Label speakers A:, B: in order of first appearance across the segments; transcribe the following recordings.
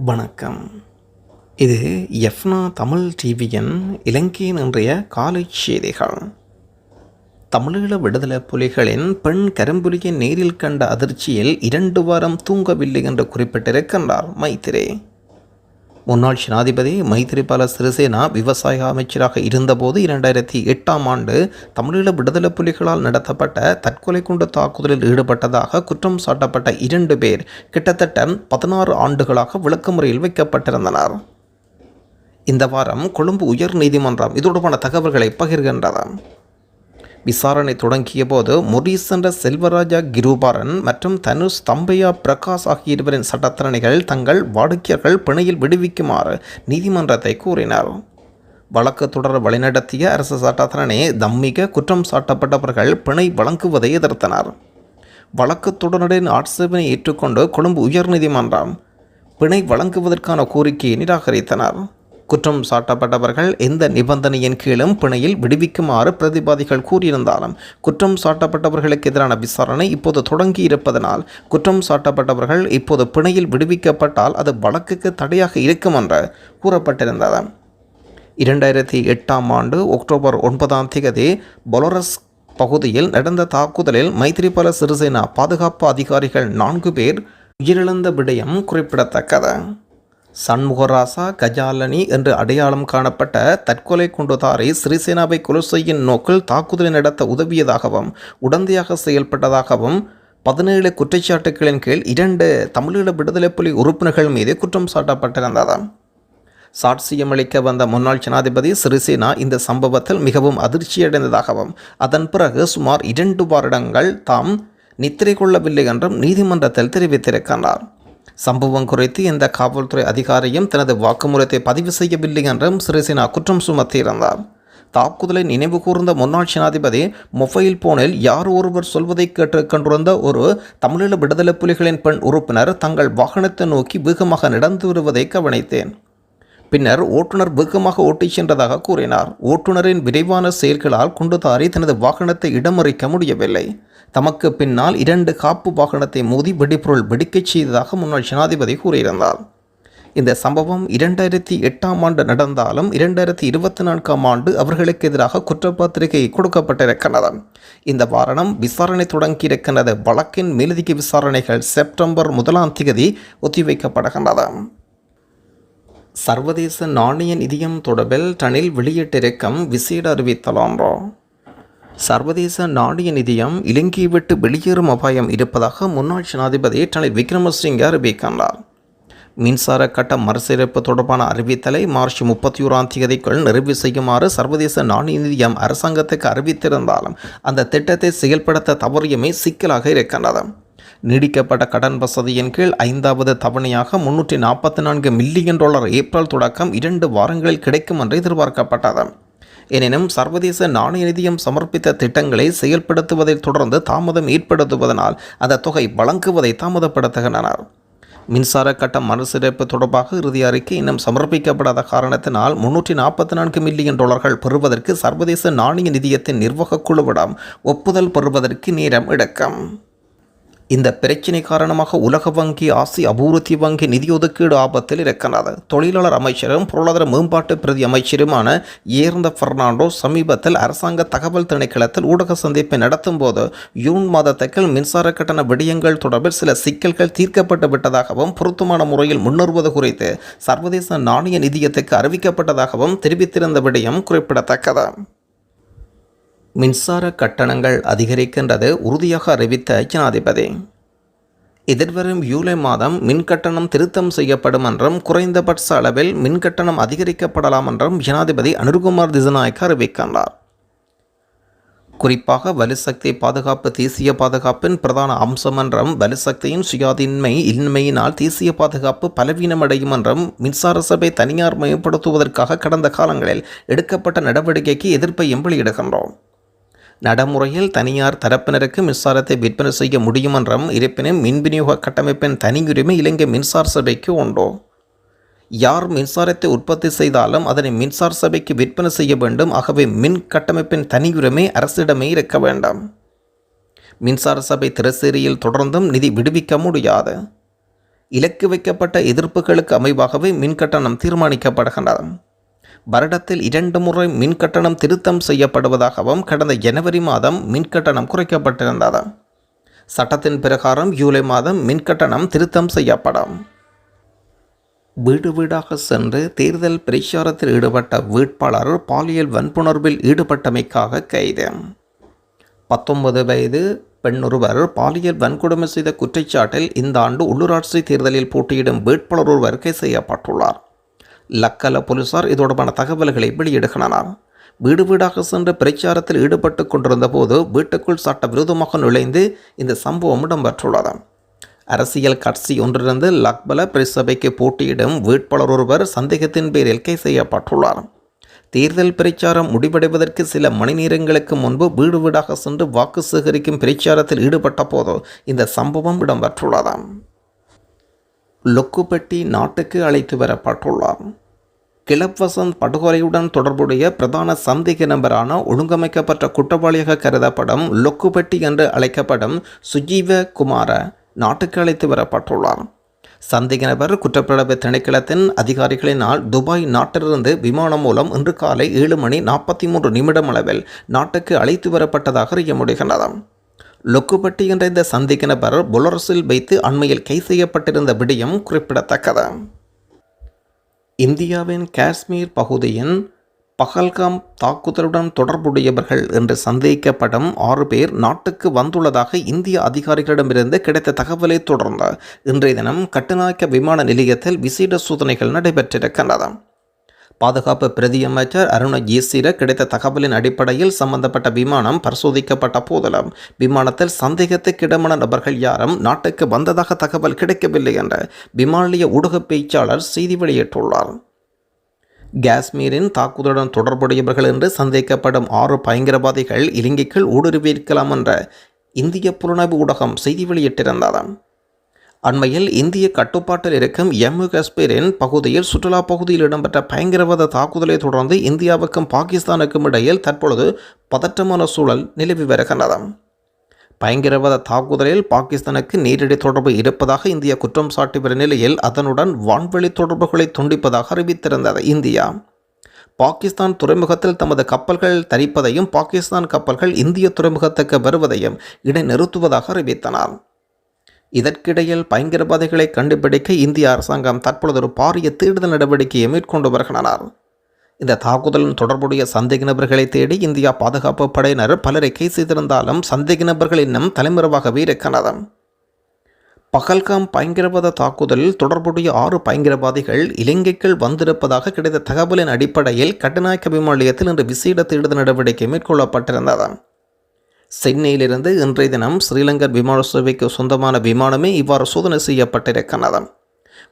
A: வணக்கம். இது எஃப்னா தமிழ் டிவியின் இலங்கையின் இன்றைய காலை செய்திகள். தமிழீழ விடுதலை புலிகளின் பெண் கரும்புலியை நேரில் கண்ட அதிர்ச்சியில் 2 வாரம் தூங்கவில்லை என்று குறிப்பிட்டிருக்கின்றார் மைத்திரி. முன்னாள் ஜனாதிபதி மைத்திரிபால சிறிசேனா விவசாய அமைச்சராக இருந்தபோது 2008ஆம் ஆண்டு தமிழீழ விடுதலை புலிகளால் நடத்தப்பட்ட தற்கொலை குண்டு தாக்குதலில் ஈடுபட்டதாக குற்றம் சாட்டப்பட்ட 2 பேர் கிட்டத்தட்ட 16 ஆண்டுகளாக விளக்கமுறையில் வைக்கப்பட்டிருந்தனர். இந்த வாரம் கொழும்பு உயர் நீதிமன்றம் இது தொடர்பான தகவல்களை பகிர்கின்றது. விசாரணை தொடங்கிய போது மொரீஸ் என்ற செல்வராஜா கிருபாரன் மற்றும் தனுஷ் தம்பையா பிரகாஷ் ஆகிய இருவரின் சட்டத்தரணிகள் தங்கள் வாடிக்கையாளர்கள் பிணையில் விடுவிக்குமாறு நீதிமன்றத்தை கூறினர். வழக்கு தொடர வழிநடத்திய அரசு சட்டத்தரணி தம்மிக குற்றம் சாட்டப்பட்டவர்கள் பிணை வழங்குவதை எதிர்த்தனர். வழக்கு தொடரின் ஆட்சேபனை ஏற்றுக்கொண்டு கொழும்பு உயர்நீதிமன்றம் பிணை வழங்குவதற்கான கோரிக்கையை நிராகரித்தனர். குற்றம் சாட்டப்பட்டவர்கள் எந்த நிபந்தனையின் கீழும் பிணையில் விடுவிக்குமாறு பிரதிவாதிகள் கூறியிருந்தாலும் குற்றம் சாட்டப்பட்டவர்களுக்கு எதிரான விசாரணை இப்போது தொடங்கி இருப்பதனால் குற்றம் சாட்டப்பட்டவர்கள் இப்போது பிணையில் விடுவிக்கப்பட்டால் அது வழக்குக்கு தடையாக இருக்கும் என்று கூறப்பட்டிருந்தது. 2008ஆம் ஆண்டு அக்டோபர் 9ஆம் தேதி பொலரஸ் பகுதியில் நடந்த தாக்குதலில் மைத்திரிபால சிறிசேனா பாதுகாப்பு அதிகாரிகள் 4 பேர் உயிரிழந்த விடயம் குறிப்பிடத்தக்கது. சண்முகராசா கஜாலனி என்று அடையாளம் காணப்பட்ட தற்கொலை குண்டுதாரி சிறிசேனாவை கொலை செய்யும் நோக்கில் தாக்குதலை நடத்த உதவியதாகவும் உடந்தையாக செயல்பட்டதாகவும் 17 குற்றச்சாட்டுகளின் கீழ் 2 தமிழீழ விடுதலை புலி உறுப்பினர்கள் மீது குற்றம் சாட்டப்பட்டிருந்தது. சாட்சியமளிக்க வந்த முன்னாள் ஜனாதிபதி சிறிசேனா இந்த சம்பவத்தில் மிகவும் அதிர்ச்சியடைந்ததாகவும் அதன் பிறகு சுமார் 2 வருடங்கள் தாம் நித்திரை கொள்ளவில்லை என்றும் நீதிமன்றத்தில் தெரிவித்திருக்கிறார். சம்பவம் குறித்து எந்த காவல்துறை அதிகாரியும் தனது வாக்குமூலத்தை பதிவு செய்யவில்லை என்றும் சிறிசேனா குற்றம் சுமத்தியிருந்தார். தாக்குதலை நினைவு கூர்ந்த முன்னாள் ஜனாதிபதி மொபைல் போனில் யார் ஒருவர் சொல்வதை கேட்டுக்கொண்டிருந்த ஒரு தமிழீழ விடுதலை புலிகளின் பெண் உறுப்பினர் தங்கள் வாகனத்தை நோக்கி வேகமாக நடந்து வருவதை கவனித்தேன். பின்னர் ஓட்டுநர் வேகமாக ஓட்டிச் சென்றதாக கூறினார். ஓட்டுநரின் விரைவான செயல்களால் குண்டுதாரி தனது வாகனத்தை இடமறிக்க முடியவில்லை. தமக்கு பின்னால் 2 காப்பு வாகனத்தை மோதி வெடிபொருள் வெடிக்கச் செய்ததாக முன்னாள் ஜனாதிபதி கூறியிருந்தார். இந்த சம்பவம் 2008ஆம் ஆண்டு நடந்தாலும் 2024ஆம் ஆண்டு அவர்களுக்கு எதிராக குற்றப்பத்திரிகை கொடுக்கப்பட்டிருக்கிறது. இந்த வாரம் விசாரணை தொடங்கியிருக்கின்றது. வழக்கின் மேலதிக விசாரணைகள் செப்டம்பர் 1ஆம் தேதி ஒத்திவைக்கப்படுகின்றது. சர்வதேச நாணய நிதியம் தொடர்பில் டனில் வெளியிட்டிருக்கும் விசேட அறிவித்தலான்றோ. சர்வதேச நாணய நிதியம் இலங்கையை விட்டு வெளியேறும் அபாயம் இருப்பதாக முன்னாள் ஜனாதிபதி ரணில் விக்ரமசிங்கே அறிவிக்கின்றார். மின்சார கட்ட மறுசீரமைப்பு தொடர்பான அறிவித்தலை மார்ச் 31ஆம் தேதிக்குள் நிறைவு செய்யுமாறு சர்வதேச நாணய நிதியம் அரசாங்கத்துக்கு அறிவித்திருந்தாலும் அந்த திட்டத்தை செயல்படுத்த தவறியமே சிக்கலாக இருக்கின்றது. நீடிக்கப்பட்ட கடன் வசதியின் கீழ் 5வது தவணையாக $344 மில்லியன் ஏப்ரல் தொடக்கம் 2 வாரங்களில் கிடைக்கும் என்று எதிர்பார்க்கப்பட்டது. எனினும் சர்வதேச நாணய நிதியம் சமர்ப்பித்த திட்டங்களை செயல்படுத்துவதில் தொடர்ந்து தாமதம் ஏற்படுத்துவதனால் அந்த தொகை வழங்குவதை தாமதப்படுத்துகின்றனர். மின்சார கட்ட மறுசீரமைப்பு தொடர்பாக இறுதி அறிக்கை இன்னும் சமர்ப்பிக்கப்படாத காரணத்தினால் $344 மில்லியன் பெறுவதற்கு சர்வதேச நாணய நிதியத்தின் நிர்வாக குழுவிடம் ஒப்புதல் பெறுவதற்கு நேரம் எடுக்கும். இந்த பிரச்சினை காரணமாக உலக வங்கி ஆசிய அபிவிருத்தி வங்கி நிதி ஒதுக்கீடு ஆபத்தில் இருக்கிறது. தொழிலாளர் அமைச்சரும் பொருளாதார மேம்பாட்டு பிரதி அமைச்சருமான ஏர்ந்த பெர்னாண்டோ சமீபத்தில் அரசாங்க தகவல் திணைக்களத்தில் ஊடக சந்திப்பை நடத்தும் போது ஜூன் மாதத்துக்குள் மின்சார கட்டண விடயங்கள் தொடர்பில் சில சிக்கல்கள் தீர்க்கப்பட்டு விட்டதாகவும் பொருத்தமான முறையில் முன்னேறுவது குறித்து சர்வதேச நாணய நிதியத்துக்கு அறிவிக்கப்பட்டதாகவும் தெரிவித்திருந்த விடயம் குறிப்பிடத்தக்கது. மின்சார கட்டணங்கள் அதிகரிக்கின்றது உறுதியாக அறிவித்த ஜனாதிபதி. எதிர்வரும் ஜூலை மாதம் மின்கட்டணம் திருத்தம் செய்யப்படும் என்றும் குறைந்தபட்ச அளவில் மின்கட்டணம் அதிகரிக்கப்படலாம் என்றும் ஜனாதிபதி அனுர்குமார் திசாநாயக்க அறிவிக்கின்றார். குறிப்பாக வலுசக்தி பாதுகாப்பு தேசிய பாதுகாப்பின் பிரதான அம்சம் என்றும் வலுசக்தியின் சுயாதீன்மை இன்மையினால் தேசிய பாதுகாப்பு பலவீனமடையும் என்றும் மின்சார சபை தனியார் மயப்படுத்துவதற்காக கடந்த காலங்களில் எடுக்கப்பட்ட நடவடிக்கைக்கு எதிர்ப்பையும் வெளியிடுகின்றோம். நடைமுறையில் தனியார் தரப்பினருக்கு மின்சாரத்தை விற்பனை செய்ய முடியும் என்றும் இருப்பினும் மின் விநியோக கட்டமைப்பின் தனியுரிமை இலங்கை மின்சார சபைக்கு உண்டோ. யார் மின்சாரத்தை உற்பத்தி செய்தாலும் அதனை மின்சார சபைக்கு விற்பனை செய்ய வேண்டும். ஆகவே மின் கட்டமைப்பின் தனியுரிமை அரசிடமே இருக்க வேண்டும். மின்சார சபை திரைசேரியில் தொடர்ந்தும் நிதி விடுவிக்க முடியாது. இலக்கு வைக்கப்பட்ட எதிர்ப்புகளுக்கு அமைவாகவே மின்கட்டணம் தீர்மானிக்கப்படுகின்றது. வருடத்தில் 2 முறை மின்கட்டணம் திருத்தம் செய்யப்படுவதாகவும் கடந்த ஜனவரி மாதம் மின்கட்டணம் குறைக்கப்பட்டிருந்தது. சட்டத்தின் பிரகாரம் ஜூலை மாதம் மின்கட்டணம் திருத்தம் செய்யப்படும். வீடு வீடாக சென்று தேர்தல் பிரச்சாரத்தில் ஈடுபட்ட வேட்பாளர் பாலியல் வன்புணர்வில் ஈடுபட்டமைக்காக கைது. 19 வயது பெண்ணொருவர் பாலியல் வன்கொடுமை செய்த குற்றச்சாட்டில் இந்த ஆண்டு உள்ளூராட்சி தேர்தலில் போட்டியிடும் வேட்பாளர் ஒருவர் கைது செய்யப்பட்டுள்ளார். லக்கல போலீசார் இது தொடர்பான தகவல்களை வெளியிடுகின்றனர். வீடு வீடாக சென்று பிரச்சாரத்தில் ஈடுபட்டு கொண்டிருந்த போது வீட்டுக்குள் சட்டவிரோதமாக நுழைந்து இந்த சம்பவம் இடம்பெற்றுள்ளது. அரசியல் கட்சி ஒன்றிலிருந்து லக்பல பிரசபைக்கு போட்டியிடும் வேட்பாளர் ஒருவர் சந்தேகத்தின் பேரில் கைது செய்யப்பட்டுள்ளார். தேர்தல் பிரச்சாரம் முடிவடைவதற்கு சில மணி நேரங்களுக்கு முன்பு வீடு வீடாக சென்று வாக்கு சேகரிக்கும் பிரச்சாரத்தில் ஈடுபட்ட போது இந்த சம்பவம் இடம்பெற்றுள்ளது. லொக்குப்பெட்டி நாட்டுக்கு அழைத்து வரப்பட்டுள்ளார். கிளப் வசந்த் படுகொலையுடன் தொடர்புடைய பிரதான சந்தேக நபரான ஒழுங்கமைக்கப்பட்ட குற்றவாளியாக கருதப்படும் லொக்குப்பெட்டி என்று அழைக்கப்படும் சுஜீவ குமார நாட்டுக்கு அழைத்து வரப்பட்டுள்ளார். சந்தேக நபர் குற்றப்புலனாய்வு திணைக்களத்தின் அதிகாரிகளினால் துபாய் நாட்டிலிருந்து விமானம் மூலம் இன்று காலை 7:43 அளவில் நாட்டுக்கு அழைத்து வரப்பட்டதாக அறிய முடிகின்றது. லொக்குப்பட்டி என்ற இந்த சந்தேக நபர் பொலரஸில் வைத்து அண்மையில் கைது செய்யப்பட்டிருந்த விடயம் குறிப்பிடத்தக்கது. இந்தியாவின் காஷ்மீர் பகுதியின் பஹல்காம் தாக்குதலுடன் தொடர்புடையவர்கள் என்று சந்தேகிக்கப்படும் 6 பேர் நாட்டுக்கு வந்துள்ளதாக இந்திய அதிகாரிகளிடமிருந்து கிடைத்த தகவலை தொடர்ந்து இன்றைய தினம் கட்டுநாயக்க விமான நிலையத்தில் விசேட சோதனைகள் நடைபெற்றிருக்கின்றன. பாதுகாப்பு பிரதியமைச்சர் அருண ஜேசிர கிடைத்த தகவலின் அடிப்படையில் சம்பந்தப்பட்ட விமானம் பரிசோதிக்கப்பட்ட போதிலும் விமானத்தில் சந்தேகத்துக்கிடமான நபர்கள் யாரும் நாட்டுக்கு வந்ததாக தகவல் கிடைக்கவில்லை என்று விமான நிலைய ஊடக பேச்சாளர் செய்தி வெளியிட்டுள்ளார். காஷ்மீரின் தாக்குதலுடன் தொடர்புடையவர்கள் என்று சந்தேகிக்கப்படும் 6 பயங்கரவாதிகள் இலங்கைக்குள் ஊடுருவியிருக்கலாம் என்ற இந்திய புலனாய்வு ஊடகம் செய்தி வெளியிட்டிருந்தது. அண்மையில் இந்திய கட்டுப்பாட்டில் இருக்கும் ஜம்மு காஷ்மீரின் பகுதியில் சுற்றுலா பகுதியில் இடம்பெற்ற பயங்கரவாத தாக்குதலை தொடர்ந்து இந்தியாவுக்கும் பாகிஸ்தானுக்கும் இடையில் தற்பொழுது பதற்றமான சூழல் நிலவி வருகின்றது. பயங்கரவாத தாக்குதலில் பாகிஸ்தானுக்கு நேரடி தொடர்பு இருப்பதாக இந்தியா குற்றம் சாட்டி வரும் நிலையில் அதனுடன் வான்வெளி தொடர்புகளை துண்டிப்பதாக அறிவித்திருந்தது இந்தியா. பாகிஸ்தான் துறைமுகத்தில் தமது கப்பல்கள் தரிப்பதையும் பாகிஸ்தான் கப்பல்கள் இந்திய துறைமுகத்துக்கு வருவதையும் இடைநிறுத்துவதாக அறிவித்தனர். இதற்கிடையில் பயங்கரவாதிகளை கண்டுபிடிக்க இந்திய அரசாங்கம் தற்பொழுது ஒரு பாரிய தேடுதல் நடவடிக்கையை மேற்கொண்டு வருகின்றனர். இந்த தாக்குதலுடன் தொடர்புடைய சந்தேக நபர்களை தேடி இந்தியா பாதுகாப்பு படையினர் பலரை கைது செய்திருந்தாலும் சந்தேக நபர்கள் இன்னும் தலைமுறைவாகவே இருக்கின்றனர். பஹல்காம் பயங்கரவாத தாக்குதலில் தொடர்புடைய 6 பயங்கரவாதிகள் இலங்கைக்குள் வந்திருப்பதாக கிடைத்த தகவலின் அடிப்படையில் கட்டுநாயக்க விமான நிலையத்தில் இன்று விசேட தேடுதல் நடவடிக்கை மேற்கொள்ளப்பட்டிருந்தது. சென்னையிலிருந்து இன்றைய தினம் ஸ்ரீலங்கன் விமான சேவைக்கு சொந்தமான விமானமே இவ்வாறு சோதனை செய்யப்பட்டிருக்கிறது.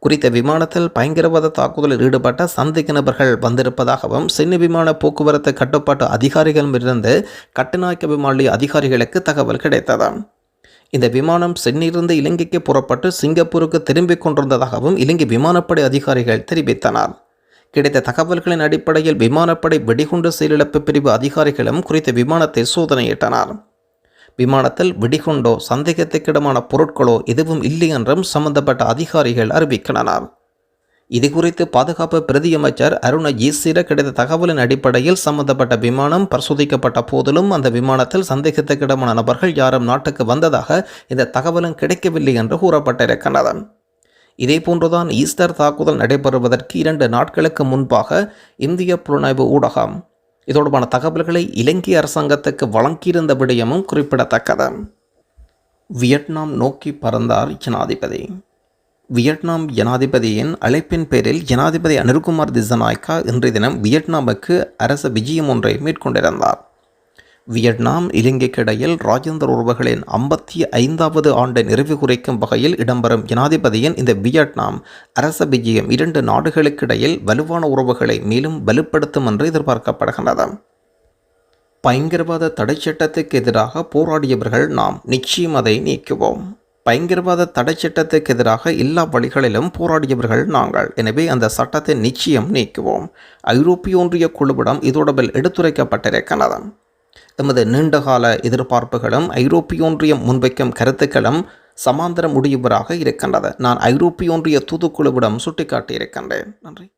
A: குறித்த விமானத்தில் பயங்கரவாத தாக்குதலில் ஈடுபட்ட சந்தேக நபர்கள் வந்திருப்பதாகவும் சென்னை விமான போக்குவரத்து கட்டுப்பாட்டு அதிகாரிகளிடமிருந்து கட்டுநாயக்க விமான நிலைய அதிகாரிகளுக்கு தகவல் கிடைத்தது. இந்த விமானம் சென்னையிலிருந்து இலங்கைக்கு புறப்பட்டு சிங்கப்பூருக்கு திரும்பிக் கொண்டிருந்ததாகவும் இலங்கை விமானப்படை அதிகாரிகள் தெரிவித்தனர். கிடைத்த தகவல்களின் அடிப்படையில் விமானப்படை வெடிகுண்டு செயலிழப்பு பிரிவு அதிகாரிகளும் குறித்த விமானத்தை சோதனையிட்டனர். விமானத்தில் வெடிகுண்டோ சந்தேகத்துக்கிடமான பொருட்களோ எதுவும் இல்லை என்றும் சம்பந்தப்பட்ட அதிகாரிகள் அறிவிக்கின்றனர். இதுகுறித்து பாதுகாப்பு பிரதியமைச்சர் அருண ஜேசிர கிடைத்த தகவலின் அடிப்படையில் சம்பந்தப்பட்ட விமானம் பரிசோதிக்கப்பட்ட போதிலும் அந்த விமானத்தில் சந்தேகத்துக்கிடமான நபர்கள் யாரும் நாட்டுக்கு வந்ததாக இந்த தகவலும் கிடைக்கவில்லை என்று கூறப்பட்டிருக்கின்றது. இதேபோன்றுதான் ஈஸ்டர் தாக்குதல் நடைபெறுவதற்கு 2 நாட்களுக்கு முன்பாக இந்திய புலனாய்வு ஊடகம் இதோடுமான தகவல்களை இலங்கை அரசாங்கத்துக்கு வழங்கியிருந்த விடயமும் குறிப்பிடத்தக்கது. வியட்நாம் நோக்கி பறந்தார் ஜனாதிபதி. வியட்நாம் ஜனாதிபதியின் அழைப்பின் பேரில் ஜனாதிபதி அனுர்குமார் திசாநாயக்கா இன்றைய தினம் வியட்நாமுக்கு அரச விஜயம் ஒன்றை மேற்கொண்டிருந்தார். வியட்நாம் இலங்கைக்கு இடையில் ராஜேந்திர உறவுகளின் 55வது ஆண்டை நிறைவு குறிக்கும் வகையில் இடம்பெறும் ஜனாதிபதியின் இந்த வியட்நாம் அரச விஜயம் 2 நாடுகளுக்கிடையில் வலுவான உறவுகளை மேலும் வலுப்படுத்தும் என்று எதிர்பார்க்கப்படுகின்றது. பயங்கரவாத தடை சட்டத்துக்கு எதிராக போராடியவர்கள் நாம் நிச்சயம் அதை நீக்குவோம். பயங்கரவாத தடை சட்டத்துக்கு எதிராக எல்லா வழிகளிலும் போராடியவர்கள் நாங்கள். எனவே அந்த சட்டத்தை நிச்சயம் நீக்குவோம். ஐரோப்பிய ஒன்றிய குழுவிடம் இதோடபில் எடுத்துரைக்கப்பட்டிருக்கிறது. எமது நீண்டகால எதிர்பார்ப்புகளும் ஐரோப்பிய ஒன்றியம் முன்வைக்கும் கருத்துக்களும் சமாந்தர முடிவுவராக இருக்கின்றது. நான் ஐரோப்பிய ஒன்றிய தூதுக்குழுவிடம் சுட்டிக்காட்டியிருக்கின்றேன். நன்றி.